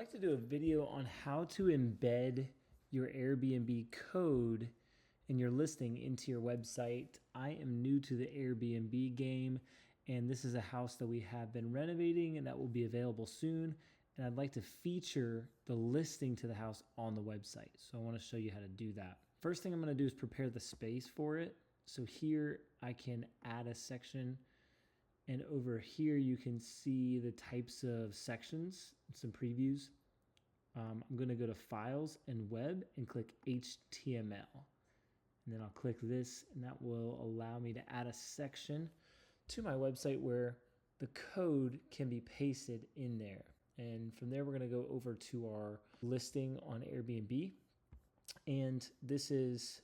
like to do a video on how to embed your Airbnb code and your listing into your website. I am new to the Airbnb game, and this is a house that we have been renovating and that will be available soon. And I'd like to feature the listing to the house on the website. So I want to show you how to do that. First thing I'm going to do is prepare the space for it. So here I can add a section, and over here you can see the types of sections, some previews. I'm going to go to Files and Web and click HTML. And then I'll click this, and that will allow me to add a section to my website where the code can be pasted in there. And from there, we're going to go over to our listing on Airbnb. And this is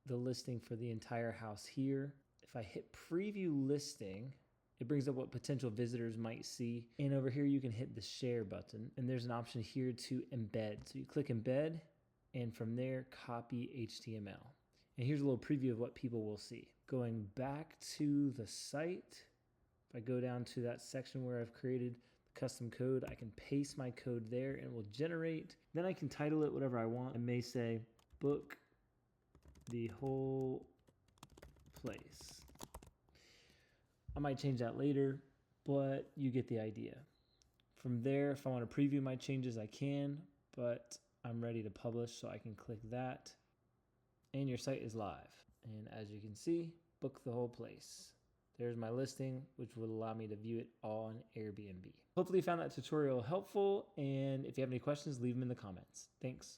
the listing for the entire house here. If I hit preview listing, it brings up what potential visitors might see. And over here, you can hit the share button. And there's an option here to embed. So you click embed, and from there, copy HTML. And here's a little preview of what people will see. Going back to the site, if I go down to that section where I've created the custom code, I can paste my code there and it will generate. Then I can title it whatever I want. I may say, book the whole place. I might change that later, but you get the idea. From there, if I want to preview my changes, I can, but I'm ready to publish, so I can click that. And your site is live. And as you can see, book the whole place. There's my listing, which will allow me to view it all on Airbnb. Hopefully you found that tutorial helpful. And if you have any questions, leave them in the comments. Thanks.